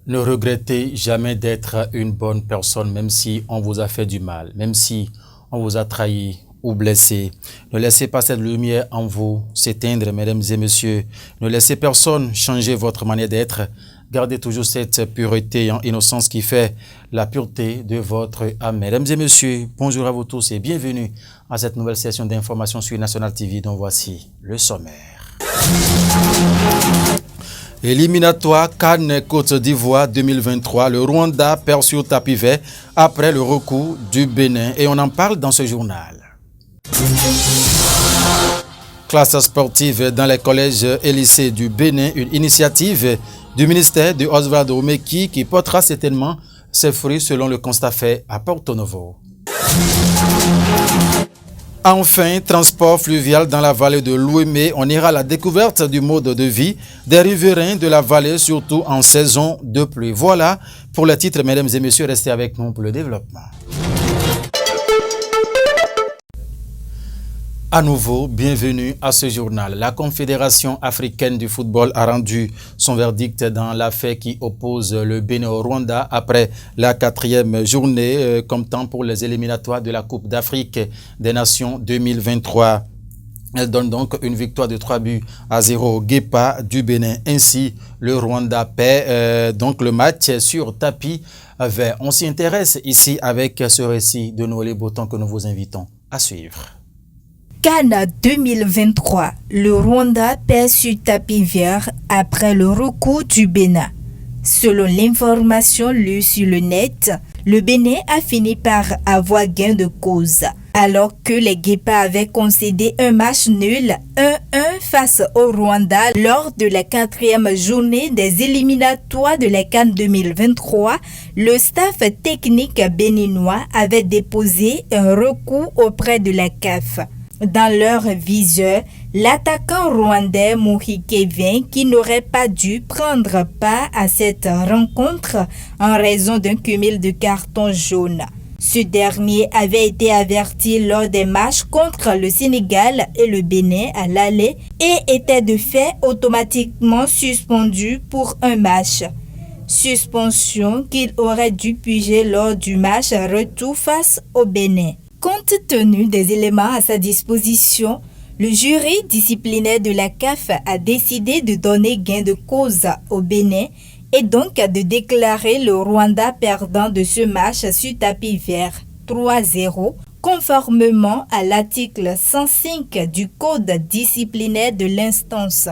Ne regrettez jamais d'être une bonne personne, même si on vous a fait du mal, même si on vous a trahi ou blessé. Ne laissez pas cette lumière en vous s'éteindre, mesdames et messieurs. Ne laissez personne changer votre manière d'être. Gardez toujours cette pureté et innocence qui fait la pureté de votre âme. Mesdames et messieurs, bonjour à vous tous et bienvenue à cette nouvelle session d'information sur National TV dont voici le sommaire. Éliminatoire CAN Côte d'Ivoire 2023, le Rwanda perd sur tapis vert après le recours du Bénin et on en parle dans ce journal. Classe sportive dans les collèges et lycées du Bénin, une initiative du ministère de Osvaldo Meki qui portera certainement ses fruits selon le constat fait à Porto Novo. Enfin, transport fluvial dans la vallée de l'Ouémé, on ira à la découverte du mode de vie des riverains de la vallée, surtout en saison de pluie. Voilà pour les titres, mesdames et messieurs, restez avec nous pour le développement. À nouveau, bienvenue à ce journal. La Confédération africaine du football a rendu son verdict dans l'affaire qui oppose le Bénin au Rwanda après la 4e journée, comme temps pour les éliminatoires de la Coupe d'Afrique des Nations 2023. Elle donne donc une victoire de 3-0 au Guépa du Bénin. Ainsi, le Rwanda paie donc le match sur tapis vert. On s'y intéresse ici avec ce récit de Noël Boton que nous vous invitons à suivre. CAN 2023, le Rwanda perd sur tapis vert après le recours du Bénin. Selon l'information lue sur le net, le Bénin a fini par avoir gain de cause. Alors que les Guépas avaient concédé un match nul 1-1 face au Rwanda lors de la 4e journée des éliminatoires de la CAN 2023, le staff technique béninois avait déposé un recours auprès de la CAF. Dans leur viseur, l'attaquant rwandais Mohi Kevin qui n'aurait pas dû prendre part à cette rencontre en raison d'un cumul de cartons jaunes. Ce dernier avait été averti lors des matchs contre le Sénégal et le Bénin à l'aller et était de fait automatiquement suspendu pour un match. Suspension qu'il aurait dû puger lors du match retour face au Bénin. Compte tenu des éléments à sa disposition, le jury disciplinaire de la CAF a décidé de donner gain de cause au Bénin et donc de déclarer le Rwanda perdant de ce match sur tapis vert 3-0, conformément à l'article 105 du Code disciplinaire de l'instance.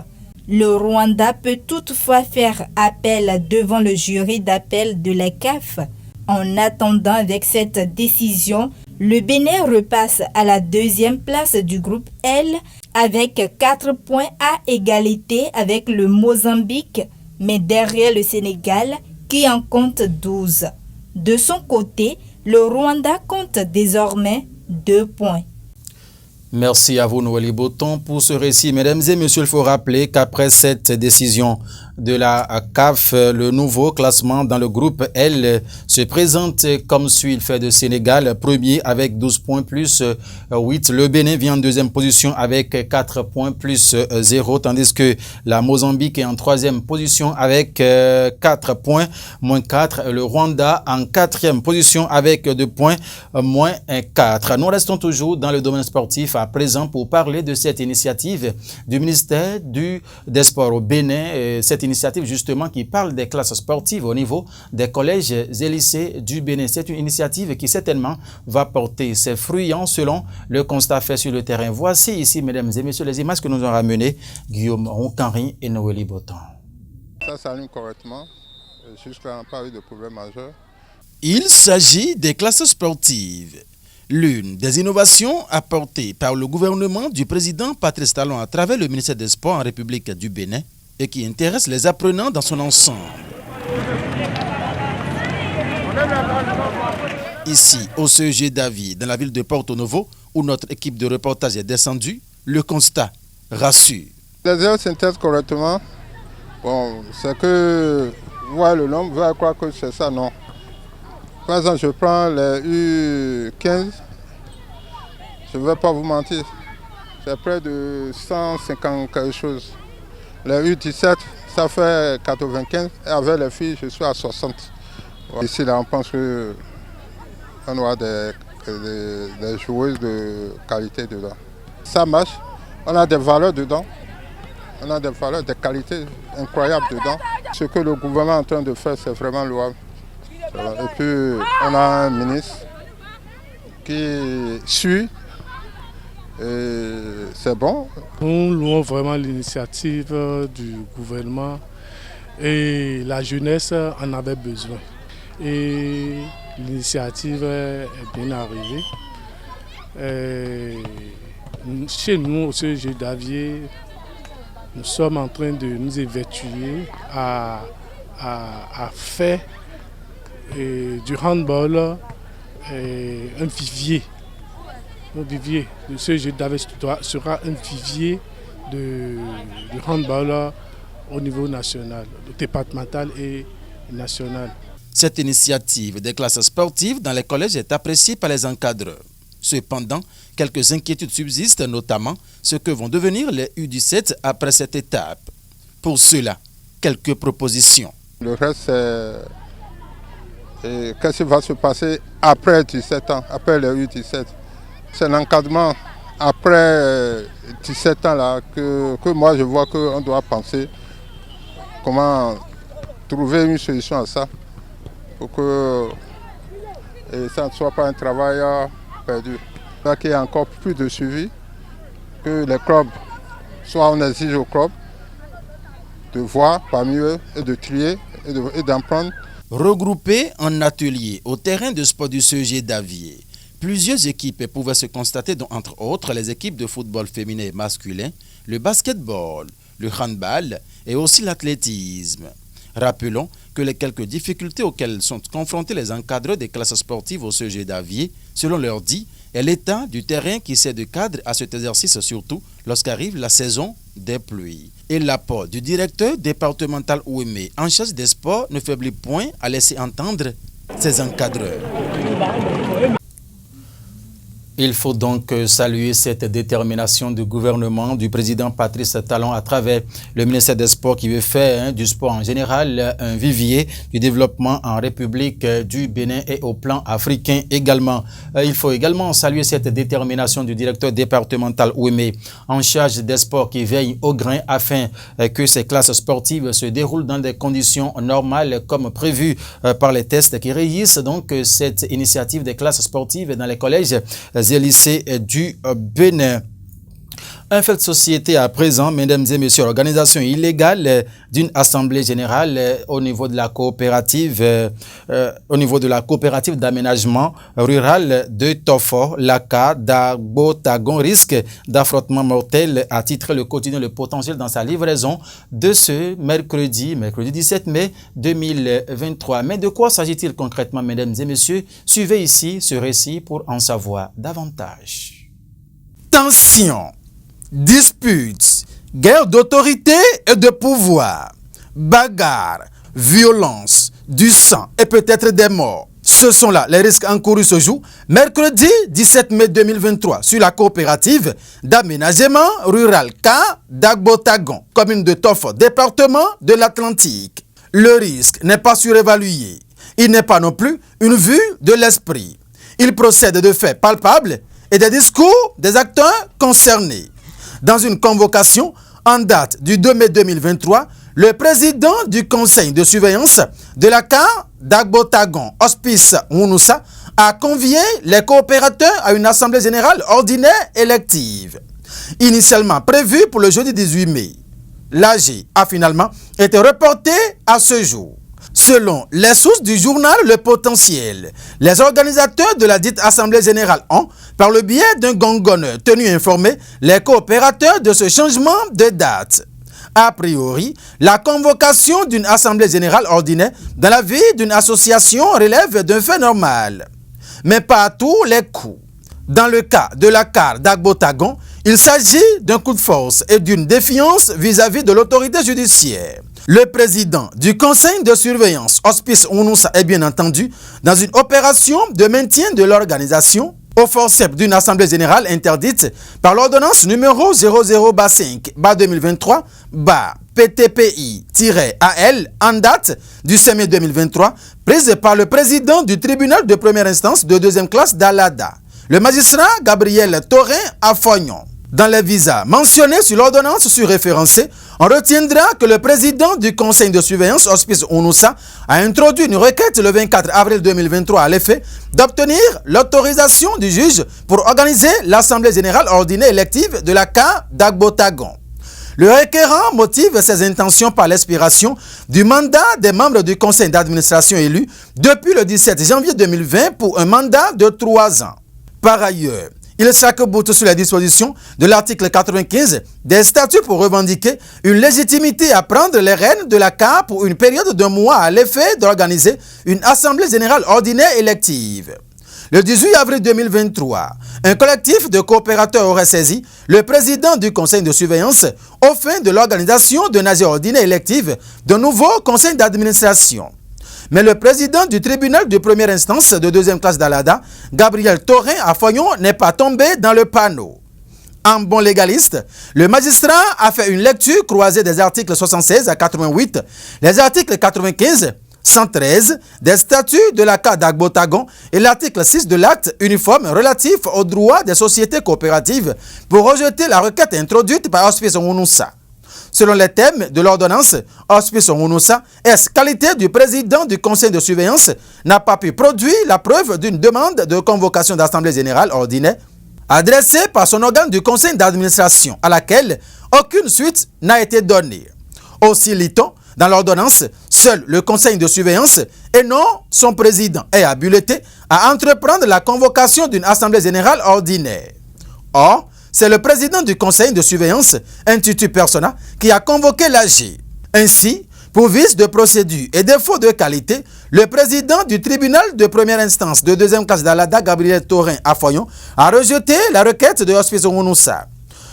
Le Rwanda peut toutefois faire appel devant le jury d'appel de la CAF. En attendant, avec cette décision, le Bénin repasse à la 2e place du groupe L avec 4 points à égalité avec le Mozambique, mais derrière le Sénégal qui en compte 12. De son côté, le Rwanda compte désormais 2 points. Merci à vous, Noël Boton, pour ce récit. Mesdames et messieurs, il faut rappeler qu'après cette décision de la CAF, le nouveau classement dans le groupe L se présente comme suit. Il fait de Sénégal premier avec 12 points plus 8. Le Bénin vient en 2e position avec 4 points plus 0, tandis que la Mozambique est en 3e position avec 4 points moins 4. Le Rwanda en 4e position avec 2 points moins 4. Nous restons toujours dans le domaine sportif à présent pour parler de cette initiative du ministère des Sports au Bénin. Cette initiative justement qui parle des classes sportives au niveau des collèges et lycées du Bénin. C'est une initiative qui certainement va porter ses fruits selon le constat fait sur le terrain. Voici ici, mesdames et messieurs, les images que nous ont ramenées Guillaume Roncanry et Noélie Boton. Ça s'allume correctement. Jusqu'à n'a pas eu de problème majeur. Il s'agit des classes sportives. L'une des innovations apportées par le gouvernement du président Patrice Talon à travers le ministère des Sports en République du Bénin et qui intéresse les apprenants dans son ensemble. Ici, au CEG d'Avis, dans la ville de Porto Novo, où notre équipe de reportage est descendue, le constat rassure. Les élèves s'intègrent correctement. Bon, c'est que, ouais, le nombre, va croire que c'est ça, non. Par exemple, je prends les U15, je ne vais pas vous mentir, c'est près de 150 quelque chose. Les U17, ça fait 95, et avec les filles, je suis à 60. Ici, là, on pense qu'on aura des joueuses de qualité dedans. Ça marche, on a des valeurs dedans, on a des valeurs, des qualités incroyables dedans. Ce que le gouvernement est en train de faire, c'est vraiment louable. Et puis, on a un ministre qui suit, et c'est bon. Nous louons vraiment l'initiative du gouvernement et la jeunesse en avait besoin. Et l'initiative est bien arrivée. Chez nous, au CEG d'Avier, nous sommes en train de nous évertuer à faire du handball un vivier. Le CEG d'Avier sera un vivier de handball au niveau national, départemental et national. Cette initiative des classes sportives dans les collèges est appréciée par les encadreurs. Cependant, quelques inquiétudes subsistent, notamment ce que vont devenir les U17 après cette étape. Pour cela, quelques propositions. Le reste, c'est qu'est-ce qui va se passer après 17 ans, après les U17. C'est l'encadrement après 17 ans là, que moi je vois qu'on doit penser comment trouver une solution à ça pour que ça ne soit pas un travail perdu. Là qu'il y a encore plus de suivi, que les clubs, soit on exige aux clubs de voir parmi eux et de trier et d'en prendre. Regroupés en atelier au terrain de sport du CEG d'Avier, plusieurs équipes pouvaient se constater, dont entre autres les équipes de football féminin et masculin, le basketball, le handball et aussi l'athlétisme. Rappelons que les quelques difficultés auxquelles sont confrontés les encadreurs des classes sportives au CEG d'Avier, selon leur dit, est l'état du terrain qui sert de cadre à cet exercice, surtout lorsqu'arrive la saison des pluies. Et l'apport du directeur départemental OME en charge des sports ne faiblit point à laisser entendre ses encadreurs. Il faut donc saluer cette détermination du gouvernement, du président Patrice Talon à travers le ministère des Sports qui veut faire du sport en général un vivier du développement en République du Bénin et au plan africain également. Il faut également saluer cette détermination du directeur départemental OME en charge des sports qui veille au grain afin que ces classes sportives se déroulent dans des conditions normales comme prévu par les tests qui régissent donc cette initiative des classes sportives dans les collèges et lycées du Bénin. Un fait de société à présent, mesdames et messieurs, l'organisation illégale d'une assemblée générale au niveau de la coopérative, d'aménagement rural de Tofo, Laka, Dagbotagon, risque d'affrontement mortel, a titré le quotidien Le Potentiel dans sa livraison de ce mercredi 17 mai 2023. Mais de quoi s'agit-il concrètement, mesdames et messieurs? Suivez ici ce récit pour en savoir davantage. Tension, disputes, guerre d'autorité et de pouvoir, bagarre, violence, du sang et peut-être des morts. Ce sont là les risques encourus ce jour, mercredi 17 mai 2023, sur la coopérative d'aménagement rural K d'Agbotagon, commune de Tofo, département de l'Atlantique. Le risque n'est pas surévalué. Il n'est pas non plus une vue de l'esprit. Il procède de faits palpables et des discours des acteurs concernés. Dans une convocation en date du 2 mai 2023, le président du conseil de surveillance de la CAR d'Agbotagon, Hospice Mounoussa, a convié les coopérateurs à une assemblée générale ordinaire élective. Initialement prévue pour le jeudi 18 mai, l'AG a finalement été reportée à ce jour. Selon les sources du journal Le Potentiel, les organisateurs de la dite Assemblée Générale ont, par le biais d'un gongonneur, tenu informé les coopérateurs de ce changement de date. A priori, la convocation d'une Assemblée Générale ordinaire dans la vie d'une association relève d'un fait normal. Mais pas à tous les coups. Dans le cas de la CAR d'Agbotagon, il s'agit d'un coup de force et d'une défiance vis-à-vis de l'autorité judiciaire. Le président du conseil de surveillance, Hospice Onoussa, est bien entendu dans une opération de maintien de l'organisation au forceps d'une assemblée générale interdite par l'ordonnance numéro 00-5-2023-PTPI-AL en date du 5 mai 2023, prise par le président du tribunal de première instance de deuxième classe d'Alada, le magistrat Gabriel Torin Afognon. Dans les visas mentionnés sur l'ordonnance surréférencée, on retiendra que le président du conseil de surveillance, Hospice Onoussa, a introduit une requête le 24 avril 2023 à l'effet d'obtenir l'autorisation du juge pour organiser l'Assemblée générale ordinaire élective de la CA d'Agbotagon. Le requérant motive ses intentions par l'expiration du mandat des membres du conseil d'administration élus depuis le 17 janvier 2020 pour un mandat de 3 ans. Par ailleurs, il s'arc-boute sur les dispositions de l'article 95 des statuts pour revendiquer une légitimité à prendre les rênes de la CA pour une période de mois à l'effet d'organiser une assemblée générale ordinaire élective. Le 18 avril 2023, un collectif de coopérateurs aurait saisi le président du conseil de surveillance aux fins de l'organisation d'une assemblée ordinaire élective de nouveau conseil d'administration. Mais le président du tribunal de première instance de deuxième classe d'Alada, Gabriel Torin Afognon, n'est pas tombé dans le panneau. En bon légaliste, le magistrat a fait une lecture croisée des articles 76 à 88, les articles 95, 113 des statuts de la CA d'Agbotagon et l'article 6 de l'acte uniforme relatif aux droits des sociétés coopératives pour rejeter la requête introduite par Hospice Onoussa. Selon les thèmes de l'ordonnance, Hospice Onoussa, qualité du président du conseil de surveillance, n'a pas pu produire la preuve d'une demande de convocation d'assemblée générale ordinaire adressée par son organe du conseil d'administration à laquelle aucune suite n'a été donnée. Aussi lit-on dans l'ordonnance, seul le conseil de surveillance et non son président est habilité à entreprendre la convocation d'une assemblée générale ordinaire. Or, c'est le président du conseil de surveillance, institut persona, qui a convoqué l'AG. Ainsi, pour vice de procédure et défaut de qualité, le président du tribunal de première instance de deuxième classe d'Alada, Gabriel Torin Afognon, a rejeté la requête de Hospice Onoussa.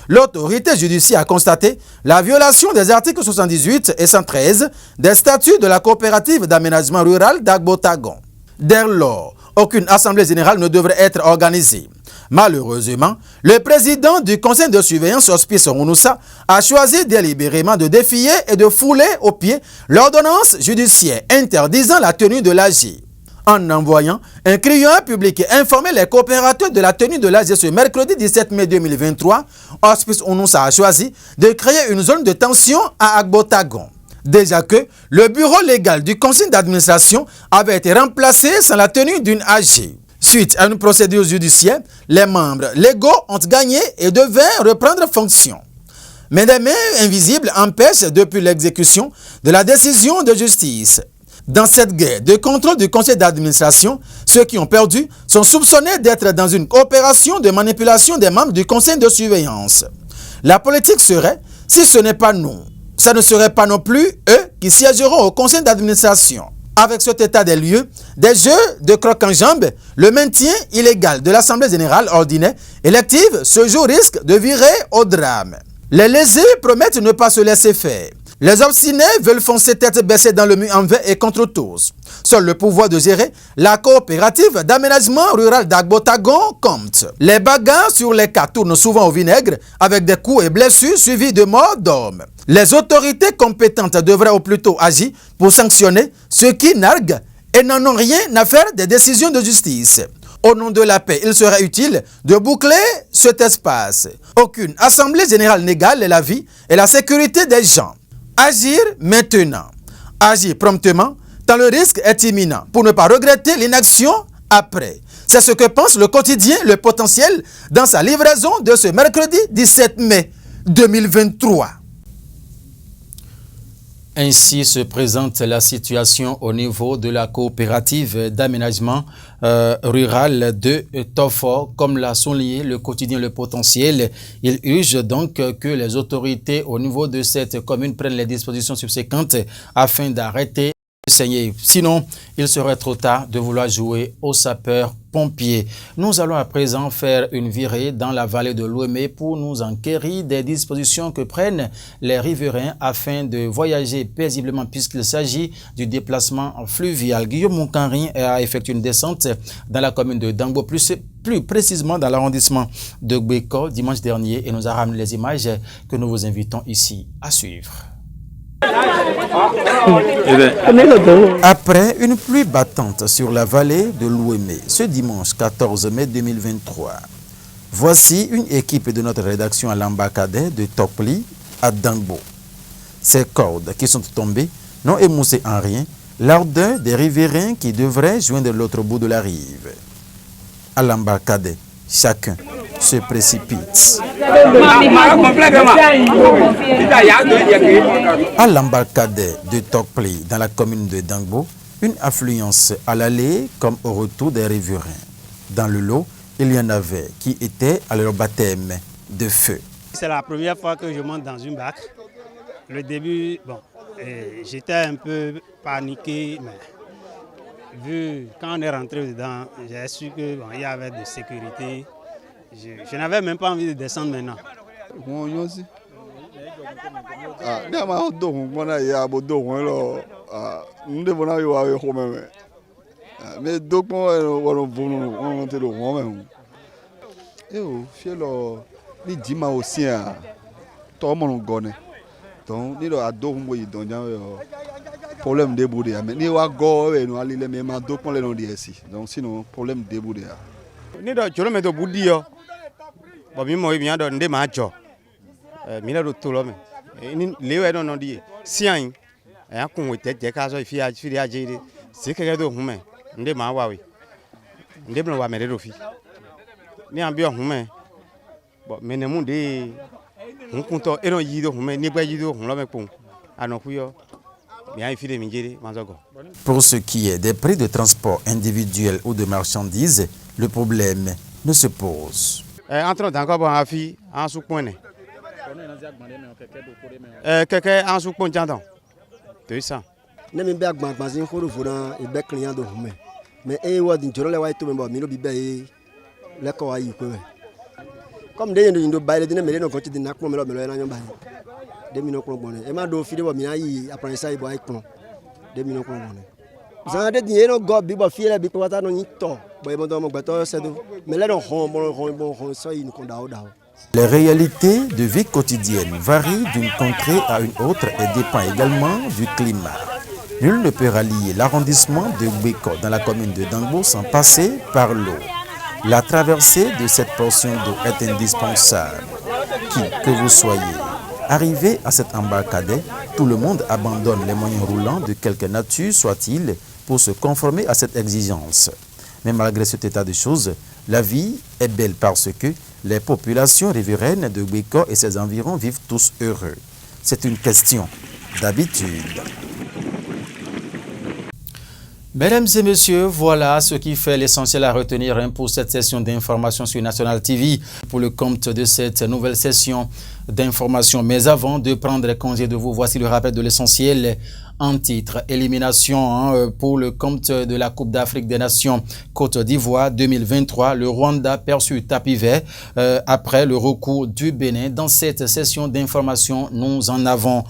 L'autorité judiciaire a constaté la violation des articles 78 et 113 des statuts de la coopérative d'aménagement rural d'Agbotagon. Dès lors, aucune assemblée générale ne devrait être organisée. Malheureusement, le président du conseil de surveillance Hospice Onoussa a choisi délibérément de défier et de fouler aux pieds l'ordonnance judiciaire interdisant la tenue de l'AG. En envoyant un criant public et informer les coopérateurs de la tenue de l'AG ce mercredi 17 mai 2023, Hospice Onoussa a choisi de créer une zone de tension à Agbotagon. Déjà que le bureau légal du conseil d'administration avait été remplacé sans la tenue d'une AG. Suite à une procédure judiciaire, les membres légaux ont gagné et devaient reprendre fonction. Mais des mains invisibles empêchent depuis l'exécution de la décision de justice. Dans cette guerre de contrôle du conseil d'administration, ceux qui ont perdu sont soupçonnés d'être dans une opération de manipulation des membres du conseil de surveillance. La politique serait, si ce n'est pas nous, ça ne serait pas non plus eux qui siégeront au conseil d'administration. Avec cet état des lieux, des jeux de croc en jambe, le maintien illégal de l'Assemblée générale ordinaire élective, ce jour risque de virer au drame. Les lésés promettent ne pas se laisser faire. Les obstinés veulent foncer tête baissée dans le mur envers et contre tous. Seul le pouvoir de gérer la coopérative d'aménagement rural d'Agbotagon compte. Les bagarres sur les cas tournent souvent au vinaigre avec des coups et blessures suivis de morts d'hommes. Les autorités compétentes devraient au plus tôt agir pour sanctionner ceux qui narguent et n'en ont rien à faire des décisions de justice. Au nom de la paix, il serait utile de boucler cet espace. Aucune assemblée générale n'égale la vie et la sécurité des gens. Agir maintenant, agir promptement, tant le risque est imminent, pour ne pas regretter l'inaction après. C'est ce que pense le quotidien Le Potentiel dans sa livraison de ce mercredi 17 mai 2023. Ainsi se présente la situation au niveau de la coopérative d'aménagement rural de Tofo. Comme l'a souligné le quotidien Le Potentiel, il urge donc que les autorités au niveau de cette commune prennent les dispositions subséquentes afin d'arrêter saigner. Sinon, il serait trop tard de vouloir jouer aux sapeurs-pompiers. Nous allons à présent faire une virée dans la vallée de l'Ouémé pour nous enquérir des dispositions que prennent les riverains afin de voyager paisiblement puisqu'il s'agit du déplacement fluvial. Guillaume Moukanri a effectué une descente dans la commune de Dangbo, plus précisément dans l'arrondissement de Gbeko dimanche dernier, et nous a ramené les images que nous vous invitons ici à suivre. Après une pluie battante sur la vallée de l'Ouémé ce dimanche 14 mai 2023, voici une équipe de notre rédaction à l'Ambakade de Tokpli à Dangbo. Ces cordes qui sont tombées n'ont émoussé en rien l'ardeur des riverains qui devraient joindre l'autre bout de la rive. À l'Ambakade, chacun se précipite. À l'Ambakade de Tokpli, dans la commune de Dangbo, une affluence à l'aller comme au retour des riverains. Dans le lot, il y en avait qui étaient à leur baptême de feu. C'est la première fois que je monte dans une barque. Le début, j'étais un peu paniqué, mais quand on est rentré dedans, j'ai su qu'il y avait de sécurité. Je n'avais même pas envie de descendre maintenant. Problème de bouddha, mais ni wa go et nous aller les mêmes donc on les non ici. Donc sinon problème de bouddha. Ni do cholo me do budi yo. Bo mi mo bien do nde ma jo. Mi na do to lo me. Ni lewe no no di. Sian. E akun we te ka so fi a jere. Se keke do hu me. Nde ma wa we. Nde blo wa me do fi. Ni an bi hu me. Bo me ne mu de hun kun to e no yi do hu me ni gba yi do hu lo me pon. Anoku yo. Pour ce qui est des prix de transport individuel ou de marchandises, le problème ne se pose. Entrons dans le fille en sous-point. Quelqu'un en sous-point, j'entends. Tu sais. Ne me bag magazine pour vous et bec client de vous. Mais et what in Jorola White to me, Milo Bibe, la Kawaii. Comme they in the baile, didn't make no country in Nakmo Melo. Demino Cromone. Emma do Fido Minai, upon side by Cron. Demino Cromone. Zande Dieno got Biba Fila because I don't eat talk. By Madame Bator said, Melano home, so in Condao. Les réalités de vie quotidienne varient d'une contrée à une autre et dépendent également du climat. Nul ne peut rallier l'arrondissement de Gbeko dans la commune de Dangbo sans passer par l'eau. La traversée de cette portion d'eau est indispensable. Qui que vous soyez, arrivé à cette embarcade, tout le monde abandonne les moyens roulants de quelque nature soit-il pour se conformer à cette exigence. Mais malgré cet état de choses, la vie est belle parce que les populations riveraines de Gbeko et ses environs vivent tous heureux. C'est une question d'habitude. Mesdames et messieurs, voilà ce qui fait l'essentiel à retenir pour cette session d'information sur National TV pour le compte de cette nouvelle session d'information. Mais avant de prendre congé de vous, voici le rappel de l'essentiel en titre. Élimination pour le compte de la Coupe d'Afrique des Nations Côte d'Ivoire 2023. Le Rwanda perçu tapis vert après le recours du Bénin. Dans cette session d'information, nous en avons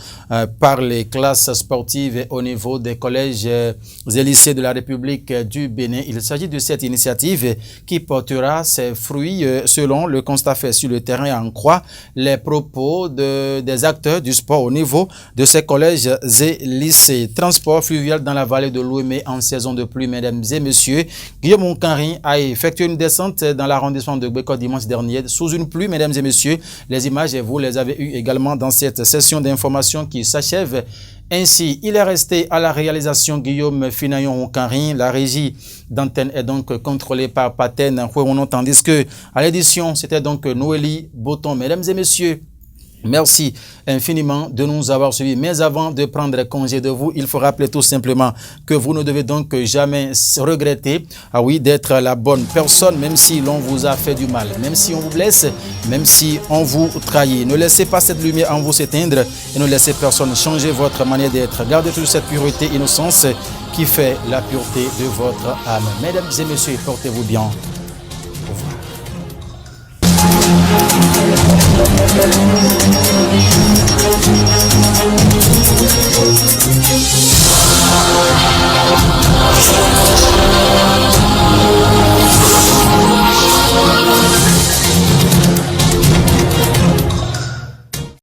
parlé. Classes sportives au niveau des collèges et lycées de la République du Bénin. Il s'agit de cette initiative qui portera ses fruits selon le constat fait sur le terrain, en croit les propos des acteurs du sport au niveau de ces collèges et lycées. Transport fluvial dans la vallée de l'Ouémé en saison de pluie, mesdames et messieurs. Guillaume Moukanri a effectué une descente dans l'arrondissement de Gbeko dimanche dernier sous une pluie, mesdames et messieurs. Les images, vous les avez eues également dans cette session d'information qui s'achève. Ainsi, il est resté à la réalisation Guillaume Finayon Moukanri. La régie d'antenne est donc contrôlée par Paten, tandis que à l'édition, c'était donc Noélie Boton. Mesdames et messieurs, Merci infiniment de nous avoir suivis. Mais avant de prendre congé de vous, il faut rappeler tout simplement que vous ne devez donc jamais regretter, d'être la bonne personne, même si l'on vous a fait du mal, même si on vous blesse, même si on vous trahit. Ne laissez pas cette lumière en vous s'éteindre et ne laissez personne changer votre manière d'être. Gardez toute cette pureté, innocence qui fait la pureté de votre âme. Mesdames et messieurs, portez-vous bien. Au revoir. Thank you.